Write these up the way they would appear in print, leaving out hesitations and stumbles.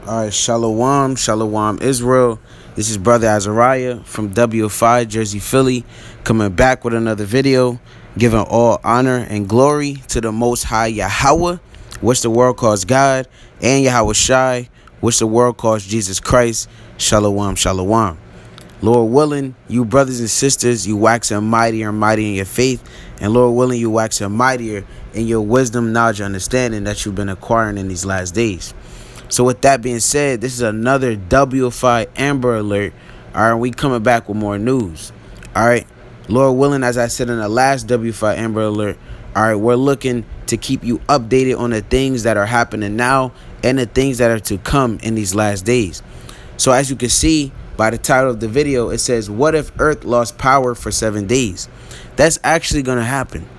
All right, Shalom, Shalom, Israel. This is Brother Azariah from WFI, Jersey, Philly, coming back with another video, giving all honor and glory to the Most High Yahweh, which the world calls God, and Yahweh Shai, which the world calls Jesus Christ. Shalom, Shalom. Lord willing, you brothers and sisters, you waxing mightier and mighty in your faith, and Lord willing, you waxing mightier in your wisdom, knowledge, and understanding that you've been acquiring in these last days. So with that being said, this is another WFI Amber Alert. All right, we coming back with more news. All right, Lord willing, as I said in the last WFI Amber Alert, all right, we're looking to keep you updated on the things that are happening now and the things that are to come in these last days. So as you can see by the title of the video, it says, what if Earth lost power for 7 days? That's actually going to happen.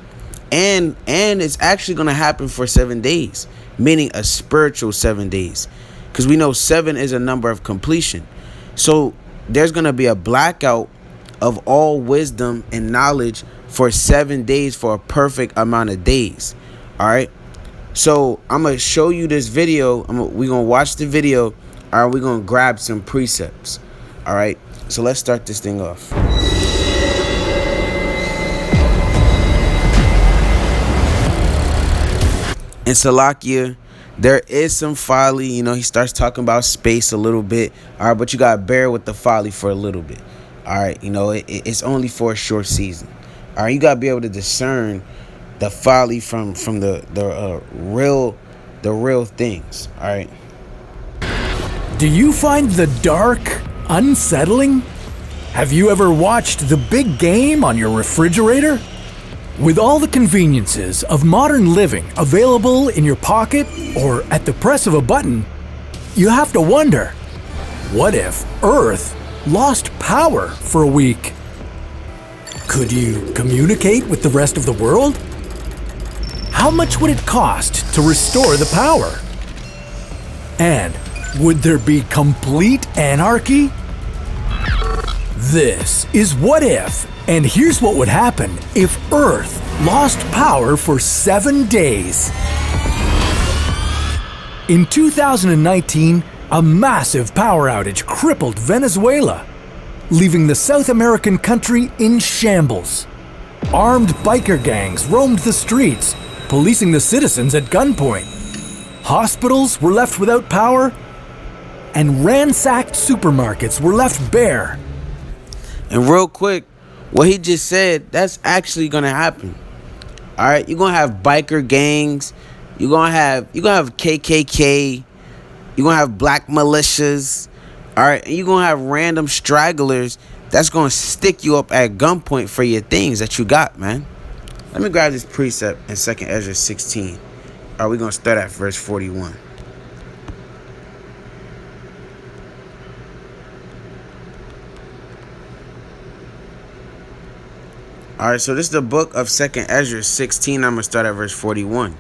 And it's actually going to happen for 7 days, meaning a spiritual 7 days, because we know 7 is a number of completion. So there's going to be a blackout of all wisdom and knowledge for 7 days, for a perfect amount of days. All right. So I'm going to show you this video. We're going to watch the video. All right. We're going to grab some precepts. All right. So let's start this thing off. In Salakia, there is some folly. You know, he starts talking about space a little bit. All right, but you got to bear with the folly for a little bit. All right, you know, it's only for a short season. All right, you got to be able to discern the folly from the real things. All right. Do you find the dark unsettling? Have you ever watched the big game on your refrigerator? With all the conveniences of modern living available in your pocket or at the press of a button, you have to wonder, what if Earth lost power for a week? Could you communicate with the rest of the world? How much would it cost to restore the power? And would there be complete anarchy? This is What If, and here's what would happen if Earth lost power for 7 days. In 2019, a massive power outage crippled Venezuela, leaving the South American country in shambles. Armed biker gangs roamed the streets, policing the citizens at gunpoint. Hospitals were left without power, and ransacked supermarkets were left bare. And real quick, what he just said, that's actually gonna happen. All right, you're gonna have biker gangs, you're gonna have KKK, you're gonna have black militias, all right, and you're gonna have random stragglers that's gonna stick you up at gunpoint for your things that you got, man. Let me grab this precept in 2nd Ezra 16. All right, we're gonna start at verse 41. All right, so this is the book of 2nd Ezra 16. I'm going to start at verse 41.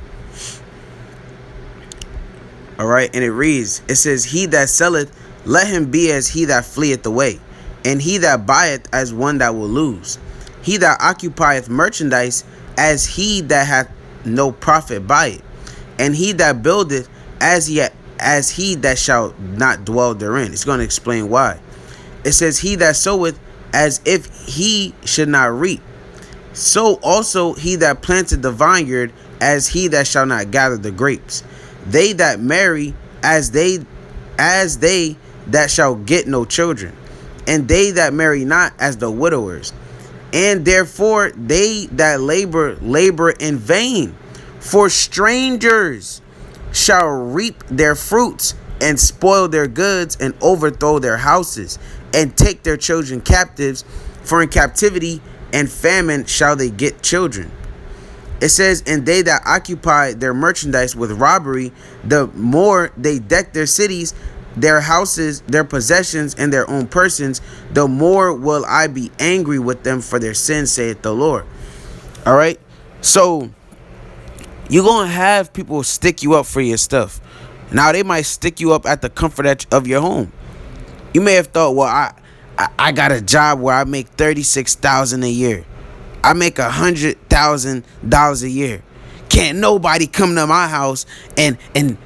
All right, and it reads, it says, he that selleth, let him be as he that fleeth away, and he that buyeth as one that will lose. He that occupieth merchandise as he that hath no profit by it, and he that buildeth as he that shall not dwell therein. It's going to explain why. It says, he that soweth as if he should not reap. So also he that planted the vineyard as he that shall not gather the grapes. They that marry as they that shall get no children, and they that marry not as the widowers. And therefore they that labor in vain. For strangers shall reap their fruits, and spoil their goods, and overthrow their houses, and take their children captives. For in captivity and famine shall they get children. It says, and they that occupy their merchandise with robbery, the more they deck their cities, their houses, their possessions, and their own persons, the more will I be angry with them for their sins, saith the Lord. All right. So you're going to have people stick you up for your stuff. Now, they might stick you up at the comfort of your home. You may have thought, well, I got a job where I make $36,000 a year. I make $100,000 a year. Can't nobody come to my house and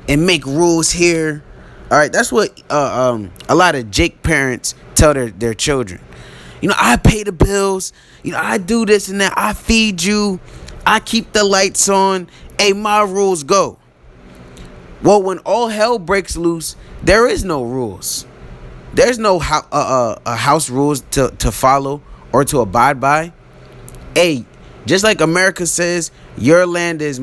make rules here. All right, that's what a lot of Jake parents tell their children. I pay the bills. I do this and that. I feed you. I keep the lights on. Hey, my rules go. Well, when all hell breaks loose, there is no rules. There's no house rules to follow or to abide by. Hey, just like America says, your land is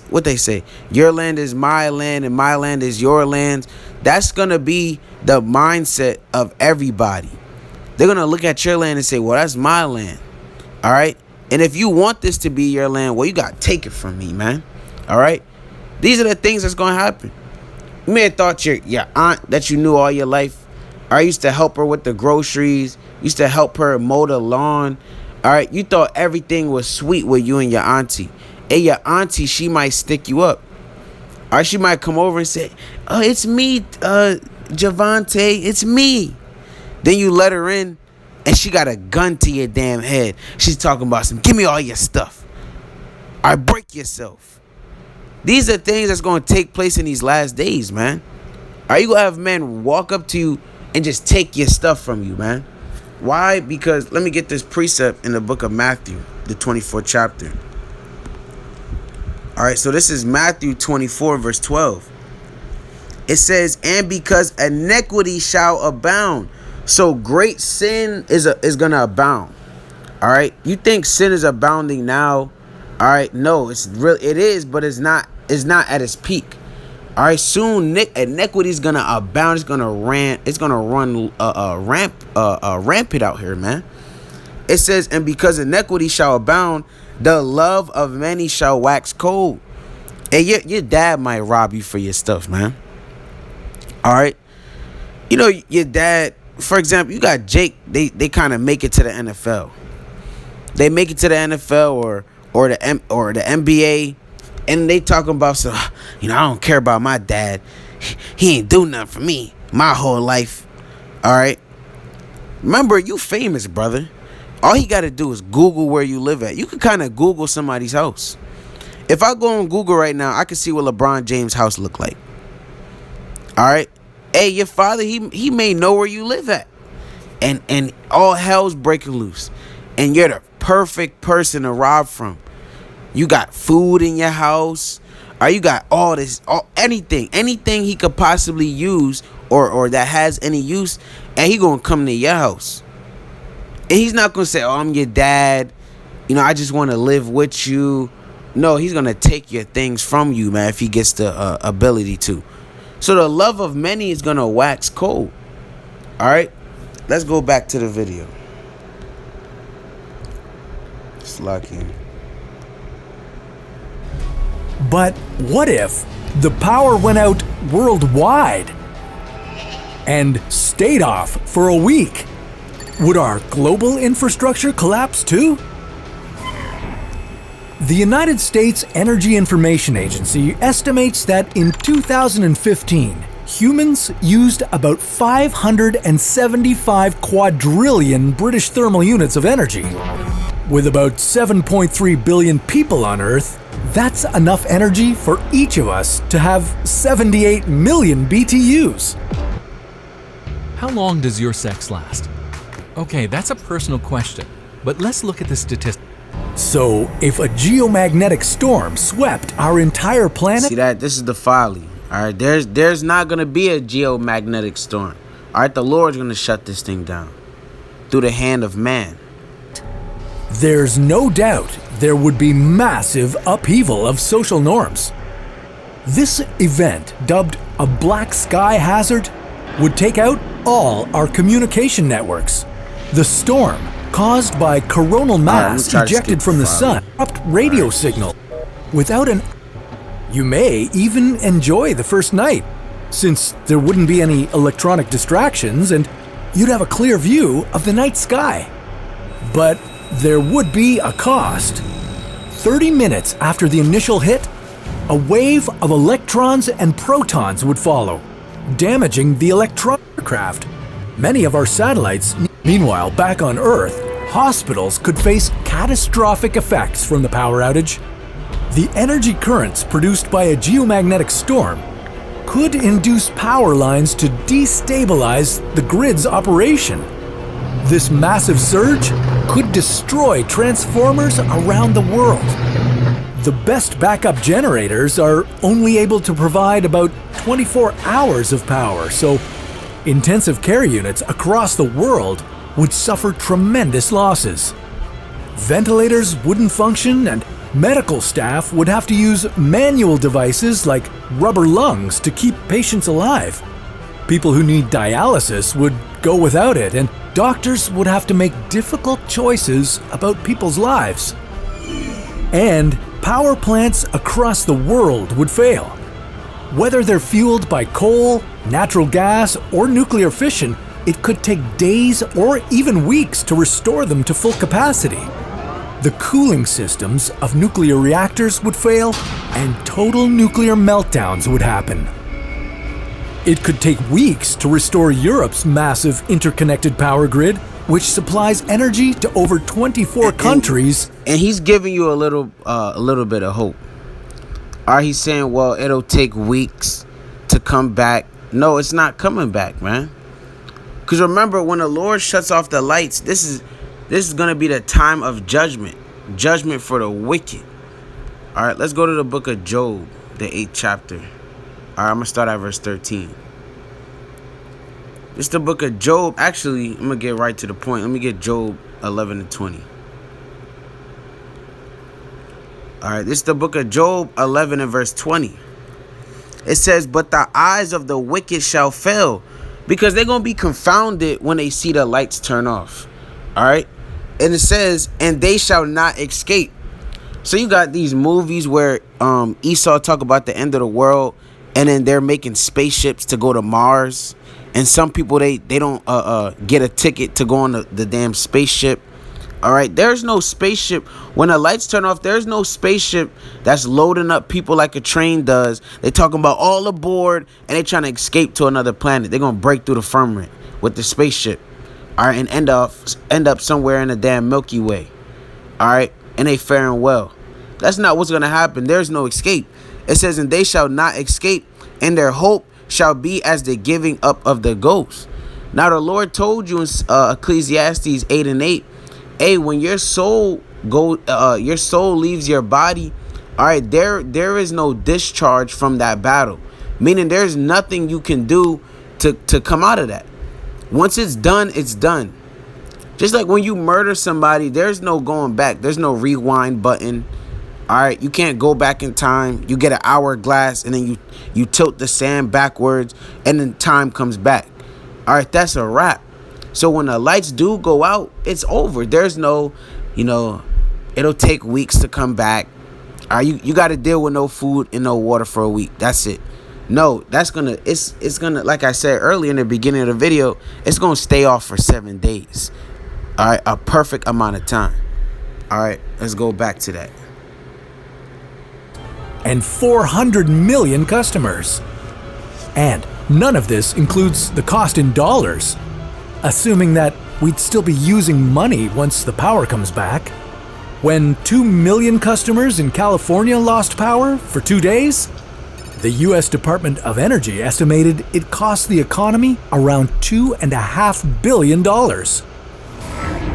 what they say. Your land is my land and my land is your land. That's going to be the mindset of everybody. They're going to look at your land and say, well, that's my land. All right. And if you want this to be your land, well, you got to take it from me, man. All right. These are the things that's going to happen. You may have thought your aunt that you knew all your life. I used to help her with the groceries. Used to help her mow the lawn. All right. You thought everything was sweet with you and your auntie. And your auntie, she might stick you up. Or she might come over and say, oh, it's me, Javante. It's me. Then you let her in and she got a gun to your damn head. She's talking about give me all your stuff. Or break yourself. These are things that's going to take place in these last days, man. Are you going to have men walk up to you and just take your stuff from you, man? Why? Because let me get this precept in the book of Matthew, the 24th chapter. All right, so this is Matthew 24, verse 12. It says, and because iniquity shall abound. So great sin is going to abound. All right. You think sin is abounding now? All right. No, it is, but it's not at its peak. All right. Soon iniquity is going to abound. It's going to run rampant out here, man. It says, and because iniquity shall abound, the love of many shall wax cold. And your dad might rob you for your stuff, man. All right. Your dad, for example, you got Jake. They kind of make it to the NFL. They make it to the NFL or the NBA, and they talking about I don't care about my dad. He ain't do nothing for me my whole life. All right. Remember, you famous, brother. All he got to do is Google where you live at. You can kind of Google somebody's house. If I go on Google right now, I can see what LeBron James' house look like. All right. Hey, your father, he may know where you live at. And all hell's breaking loose. And you're the perfect person to rob from. You got food in your house. Or you got anything he could possibly use or that has any use. And he going to come to your house. And he's not going to say, oh, I'm your dad. I just want to live with you. No, he's going to take your things from you, man, if he gets the ability to. So the love of many is going to wax cold. All right. Let's go back to the video. Just lock in. But what if the power went out worldwide and stayed off for a week? Would our global infrastructure collapse too? The United States Energy Information Agency estimates that in 2015, humans used about 575 quadrillion British thermal units of energy. With about 7.3 billion people on Earth, that's enough energy for each of us to have 78 million BTUs. How long does your sex last? Okay, that's a personal question, but let's look at the statistics. So, if a geomagnetic storm swept our entire planet... See that? This is the folly. All right, there's not going to be a geomagnetic storm. All right, the Lord's going to shut this thing down through the hand of man. There's no doubt there would be massive upheaval of social norms. This event, dubbed a black sky hazard, would take out all our communication networks. The storm, caused by coronal mass ejected from the sun, abrupt radio signal. You may even enjoy the first night, since there wouldn't be any electronic distractions and you'd have a clear view of the night sky. But there would be a cost. 30 minutes after the initial hit, a wave of electrons and protons would follow, damaging the electronic craft. Many of our satellites. Meanwhile, back on Earth, hospitals could face catastrophic effects from the power outage. The energy currents produced by a geomagnetic storm could induce power lines to destabilize the grid's operation. This massive surge could destroy transformers around the world. The best backup generators are only able to provide about 24 hours of power, so intensive care units across the world would suffer tremendous losses. Ventilators wouldn't function, and medical staff would have to use manual devices like rubber lungs to keep patients alive. People who need dialysis would go without it, and doctors would have to make difficult choices about people's lives. And power plants across the world would fail. Whether they're fueled by coal, natural gas, or nuclear fission, it could take days or even weeks to restore them to full capacity. The cooling systems of nuclear reactors would fail, and total nuclear meltdowns would happen. It could take weeks to restore Europe's massive interconnected power grid, which supplies energy to over 24 countries. And he's giving you a little bit of hope. All right, he's saying, well, it'll take weeks to come back. No, it's not coming back, man. Because remember, when the Lord shuts off the lights, this is going to be the time of judgment. Judgment for the wicked. All right, let's go to the book of Job, the 8th chapter. All right, I'm going to start at verse 13. It's the book of Job. Actually, I'm going to get right to the point. Let me get Job 11 and 20. All right, this is the book of Job 11 and verse 20. It says, but the eyes of the wicked shall fail, because they're going to be confounded when they see the lights turn off. All right. And it says, and they shall not escape. So you got these movies where Esau talk about the end of the world, and then they're making spaceships to go to Mars. And some people, they don't get a ticket to go on the damn spaceship. All right. There's no spaceship. When the lights turn off, there's no spaceship that's loading up people like a train does. They talking about all aboard, and they trying to escape to another planet. They're going to break through the firmament with the spaceship. All right. And end up somewhere in the damn Milky Way. All right. And they faring well. That's not what's going to happen. There's no escape. It says, and they shall not escape, and their hope shall be as the giving up of the ghost. Now the Lord told you in Ecclesiastes 8 and 8, hey, when your soul leaves your body, all right, there is no discharge from that battle. Meaning there's nothing you can do to come out of that. Once it's done, it's done. Just like when you murder somebody, there's no going back. There's no rewind button. All right, you can't go back in time. You get an hourglass, and then you tilt the sand backwards, and then time comes back. All right, that's a wrap. So when the lights do go out, it's over. There's no, it'll take weeks to come back. All right, you got to deal with no food and no water for a week. That's it. No, it's gonna, like I said earlier in the beginning of the video, it's gonna stay off for 7 days. All right, a perfect amount of time. All right, let's go back to that. And 400 million customers. And none of this includes the cost in dollars. Assuming that we'd still be using money once the power comes back. When 2 million customers in California lost power for 2 days, the U.S. Department of Energy estimated it cost the economy around $2.5 billion.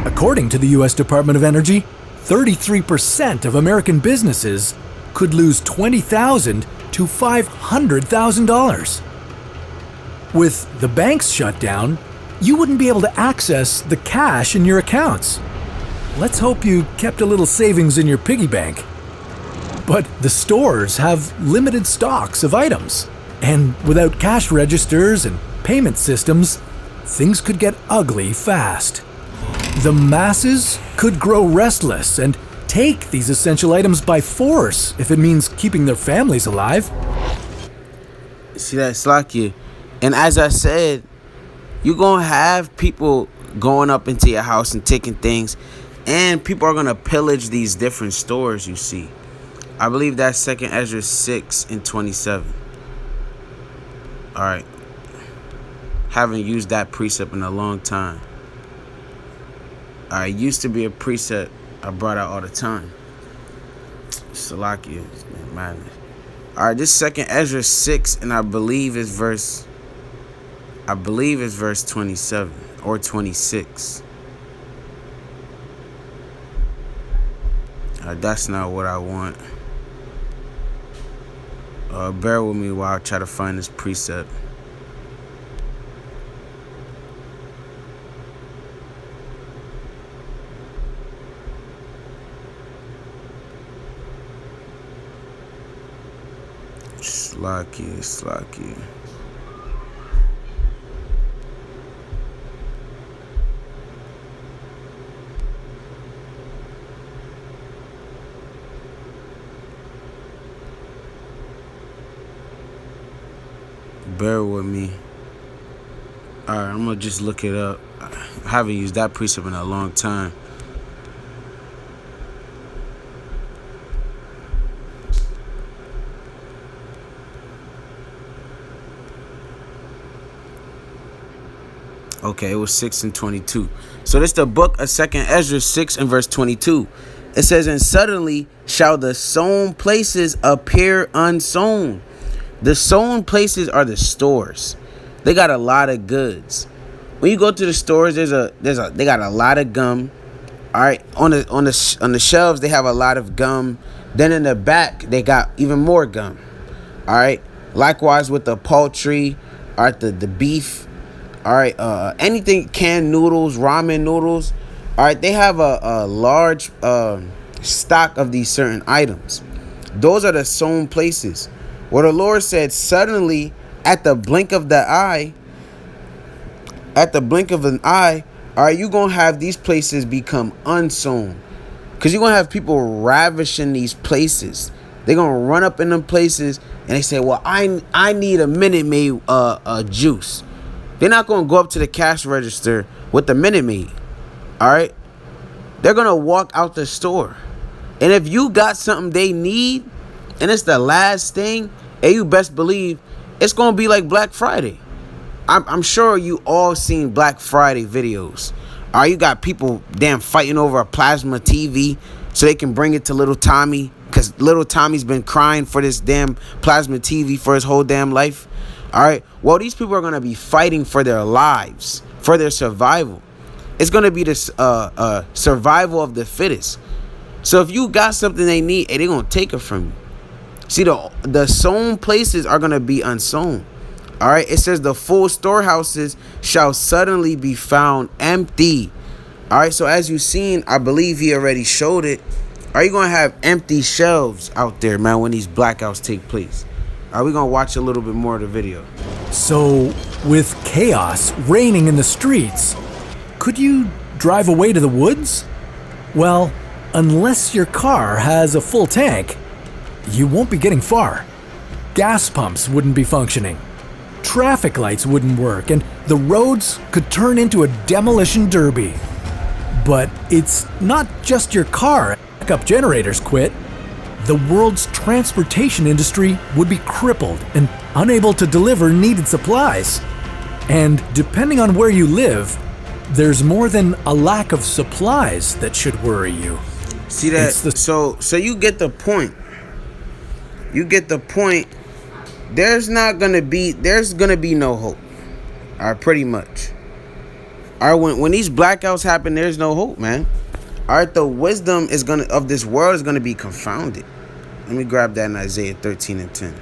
According to the U.S. Department of Energy, 33% of American businesses could lose $20,000 to $500,000. With the banks shut down, you wouldn't be able to access the cash in your accounts. Let's hope you kept a little savings in your piggy bank. But the stores have limited stocks of items, and without cash registers and payment systems, things could get ugly fast. The masses could grow restless and take these essential items by force if it means keeping their families alive. See that, Slakia? And as I said, you're going to have people going up into your house and taking things, and people are going to pillage these different stores you see. I believe that's 2 Ezra 6 and 27. All right. Haven't used that precept in a long time. All right, used to be a precept I brought out all the time. Salakia, madness. All right, this second Ezra 6, and I believe it's verse 27 or 26. That's not what I want. Bear with me while I try to find this precept. Slacky. Bear with me. Alright, I'm gonna just look it up. I haven't used that precept in a long time. Okay, it was 6 and 22. So this is the book of 2nd Ezra 6 and verse 22. It says, and suddenly shall the sown places appear unsown. The sown places are the stores. They got a lot of goods. When you go to the stores, they got a lot of gum. All right, on the shelves they have a lot of gum. Then in the back they got even more gum. All right. Likewise with the poultry, all right, the beef. All right, anything, canned noodles, ramen noodles. All right, they have a large stock of these certain items. Those are the sown places. Where the Lord said, suddenly, at the blink of an eye, are you going to have these places become unsown? Because you're going to have people ravishing these places. They're going to run up in them places and they say, well, I need a Minute Maid juice. They're not going to go up to the cash register with the Minute Maid. All right? They're going to walk out the store. And if you got something they need, and it's the last thing, and you best believe it's going to be like Black Friday. I'm sure you all seen Black Friday videos. All right, you got people damn fighting over a plasma TV so they can bring it to little Tommy, because little Tommy's been crying for this damn plasma TV for his whole damn life. All right, well, these people are going to be fighting for their lives, for their survival. It's going to be this survival of the fittest. So if you got something they need, they're going to take it from you. See, the sown places are going to be unsown. All right. It says the full storehouses shall suddenly be found empty. All right. So as you've seen, I believe he already showed it. Are you going to have empty shelves out there, man, when these blackouts take place? Are we going to watch a little bit more of the video? So, with chaos reigning in the streets, could you drive away to the woods? Well, unless your car has a full tank, you won't be getting far. Gas pumps wouldn't be functioning. Traffic lights wouldn't work, and the roads could turn into a demolition derby. But it's not just your car. Backup generators quit. The world's transportation industry would be crippled and unable to deliver needed supplies. And depending on where you live, there's more than a lack of supplies that should worry you. See that? So you get the point. You get the point. There's gonna be no hope. All right, pretty much. All right, when these blackouts happen, there's no hope, man. All right, the wisdom of this world is gonna be confounded. Let me grab that in Isaiah 13 and 10.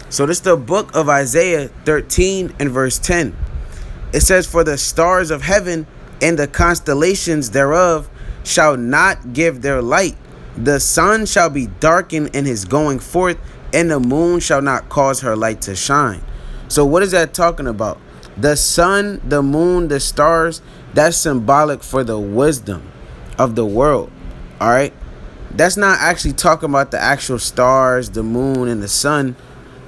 So this is the book of Isaiah 13 and verse 10. It says, for the stars of heaven and the constellations thereof shall not give their light. The sun shall be darkened in his going forth, and the moon shall not cause her light to shine. So what is that talking about? The sun, the moon, the stars, that's symbolic for the wisdom of the world. All right. That's not actually talking about the actual stars, the moon, and the sun.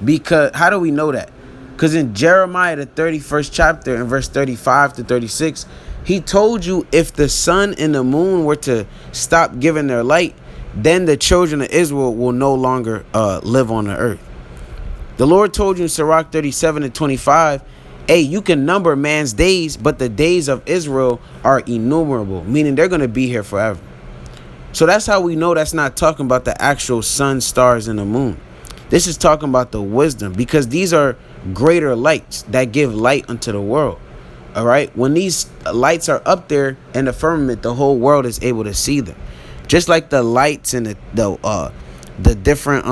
Because how do we know that? Because in Jeremiah, the 31st chapter, in verse 35 to 36, he told you if the sun and the moon were to stop giving their light, then the children of Israel will no longer live on the earth. The Lord told you in Sirach 37 and 25, hey, you can number man's days, but the days of Israel are innumerable, meaning they're going to be here forever. So that's how we know that's not talking about the actual sun, stars, and the moon. This is talking about the wisdom, because these are greater lights that give light unto the world. All right, when these lights are up there in the firmament, the whole world is able to see them. Just like the lights and the different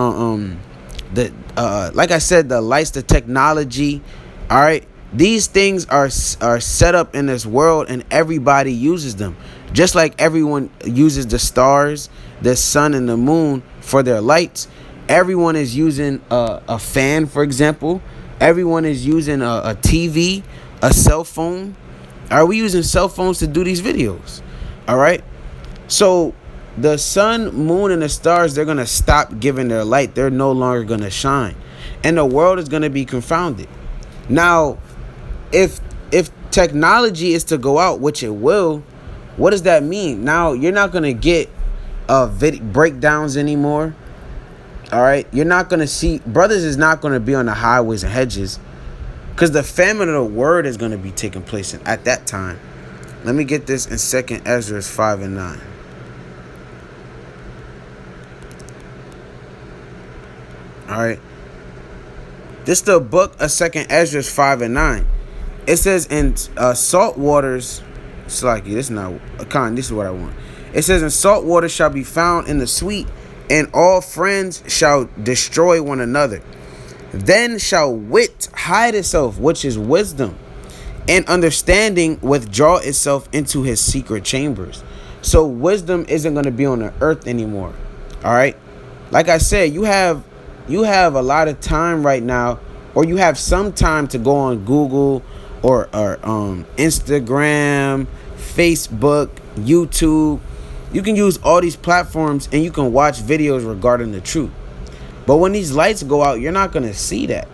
like I said, the lights, the technology. All right, these things are set up in this world, and everybody uses them. Just like everyone uses the stars, the sun, and the moon for their lights. Everyone is using a fan, for example. Everyone is using a TV, a cell phone. Are we using cell phones to do these videos? All right. So the sun, moon, and the stars, they're going to stop giving their light. They're no longer going to shine. And the world is going to be confounded. Now, if technology is to go out, which it will, what does that mean? Now, you're not going to get breakdowns anymore. All right. You're not going to see, brothers is not going to be on the highways and hedges, because the famine of the word is going to be taking place at that time. Let me get this in 2nd Ezra 5 and 9. All right. This is the book of 2nd Ezra 5 and 9. It says in salt waters, it's like, this is not a con, this is what I want. It says, in salt water shall be found in the sweet, and all friends shall destroy one another. Then shall wit hide itself, which is wisdom, and understanding withdraw itself into his secret chambers. So wisdom isn't going to be on the earth anymore. All right. Like I said, you have a lot of time right now, or you have some time to go on Google or Instagram, Facebook, YouTube. You can use all these platforms and you can watch videos regarding the truth. But when these lights go out, you're not going to see that.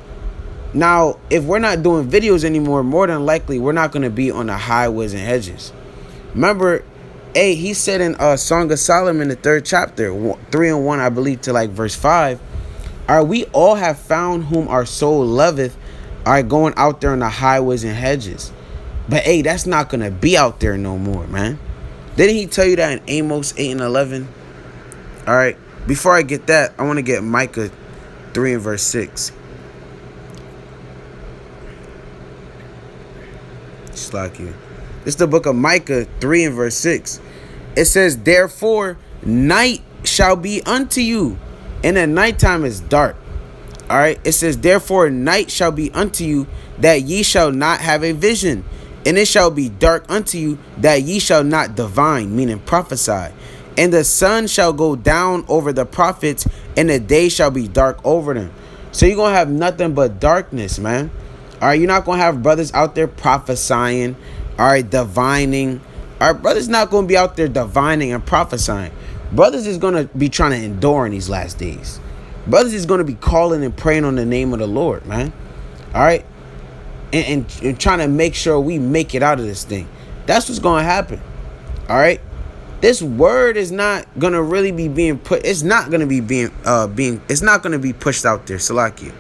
Now, if we're not doing videos anymore, more than likely, we're not going to be on the highways and hedges. Remember, he said in Song of Solomon, the 3rd chapter, 3:1, I believe, to like verse 5, we all have found whom our soul loveth, are going out there on the highways and hedges. But that's not going to be out there no more, man. Didn't he tell you that in Amos 8 and 11? All right. Before I get that, I want to get Micah 3 and verse 6. Just like you. This is the book of Micah 3 and verse 6. It says, therefore, night shall be unto you, and the nighttime is dark. All right. It says, therefore, night shall be unto you, that ye shall not have a vision. And it shall be dark unto you, that ye shall not divine, meaning prophesy. And the sun shall go down over the prophets, and the day shall be dark over them. So you're going to have nothing but darkness, man. All right, you're not going to have brothers out there prophesying, all right, divining. All right, brothers not going to be out there divining and prophesying. Brothers is going to be trying to endure in these last days. Brothers is going to be calling and praying on the name of the Lord, man. All right. And trying to make sure we make it out of this thing. That's what's going to happen. All right. This word is not going to really be being put. It's not going to be it's not going to be pushed out there. Salakia.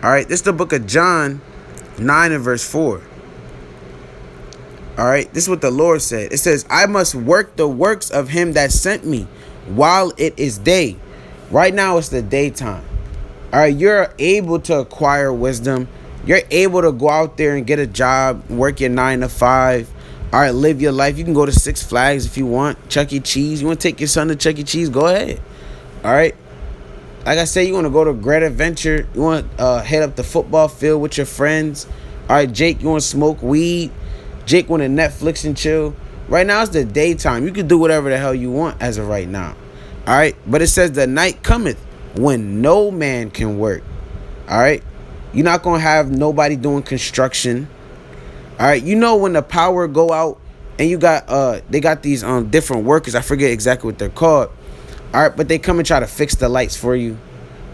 All right. This is the book of John 9 and verse 4. All right. This is what the Lord said. It says, I must work the works of him that sent me while it is day. Right now it's the daytime. All right. You're able to acquire wisdom. You're able to go out there and get a job, work your 9 to 5. All right, live your life. You can go to Six Flags if you want. Chuck E. Cheese. You want to take your son to Chuck E. Cheese? Go ahead. All right. Like I said, you want to go to Great Adventure. You want to head up the football field with your friends. All right, Jake, you want to smoke weed. Jake want to Netflix and chill. Right now, it's the daytime. You can do whatever the hell you want as of right now. All right. But it says the night cometh when no man can work. All right. You're not going to have nobody doing construction. All right. You know, when the power go out and you got they got these different workers. I forget exactly what they're called. All right. But they come and try to fix the lights for you.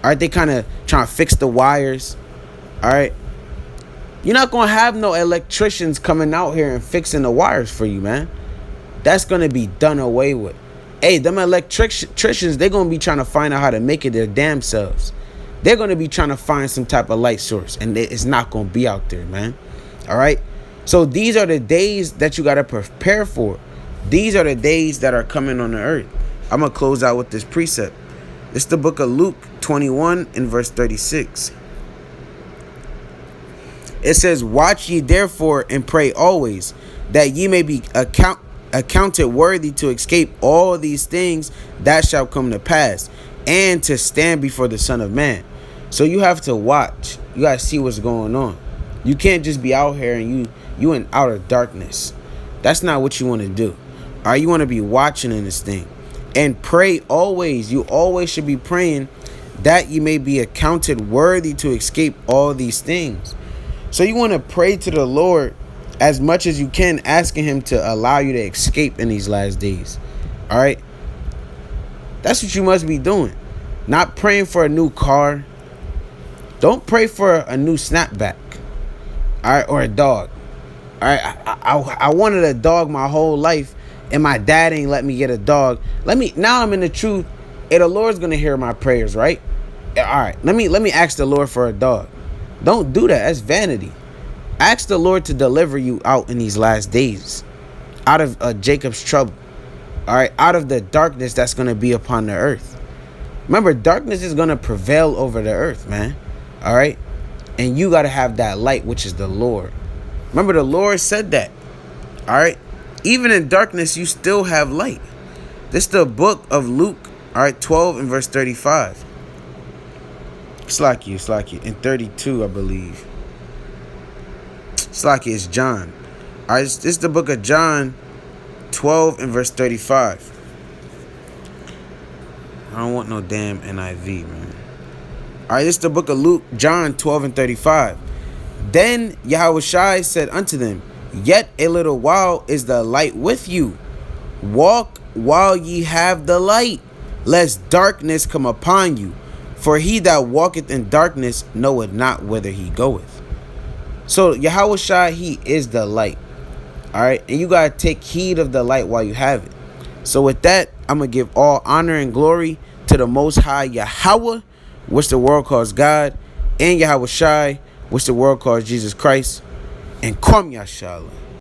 All right. They kind of trying to fix the wires. All right. You're not going to have no electricians coming out here and fixing the wires for you, man. That's going to be done away with. Hey, them electricians, they're going to be trying to find out how to make it their damn selves. They're going to be trying to find some type of light source, and it's not going to be out there, man. All right. So these are the days that you got to prepare for. These are the days that are coming on the earth. I'm going to close out with this precept. It's the book of Luke 21 and verse 36. It says, watch ye therefore and pray always, that ye may be accounted worthy to escape all these things that shall come to pass, and to stand before the Son of Man. So you have to watch. You gotta see what's going on. You can't just be out here and you in outer darkness. That's not what you want to do. All right, you want to be watching in this thing. And pray always. You always should be praying that you may be accounted worthy to escape all these things. So you want to pray to the Lord as much as you can, asking him to allow you to escape in these last days. All right? That's what you must be doing. Not praying for a new car. Don't pray for a new snapback. All right? Or a dog. All right? I wanted a dog my whole life, and my dad ain't let me get a dog. Now I'm in the truth. And the Lord's going to hear my prayers, right? All right. Let me ask the Lord for a dog. Don't do that. That's vanity. Ask the Lord to deliver you out in these last days, out of Jacob's trouble. All right, out of the darkness that's going to be upon the earth. Remember, darkness is going to prevail over the earth, man. All right, and you got to have that light, which is the Lord. Remember, the Lord said that. All right, even in darkness, you still have light. This is the book of Luke. All right, 12 and verse 35. Slacky, in 32, I believe. Slacky is John. All right, this is the book of John, 12 and verse 35. I don't want no damn NIV, man. All right, this is the book of Luke, John 12 and 35. Then Yahushua said unto them, yet a little while is the light with you. Walk while ye have the light, lest darkness come upon you. For he that walketh in darkness knoweth not whither he goeth. So Yahushua, he is the light. All right. And you got to take heed of the light while you have it. So with that, I'm going to give all honor and glory to the Most High Yahweh, which the world calls God, and Yahushua, which the world calls Jesus Christ, and Kwam Yashala.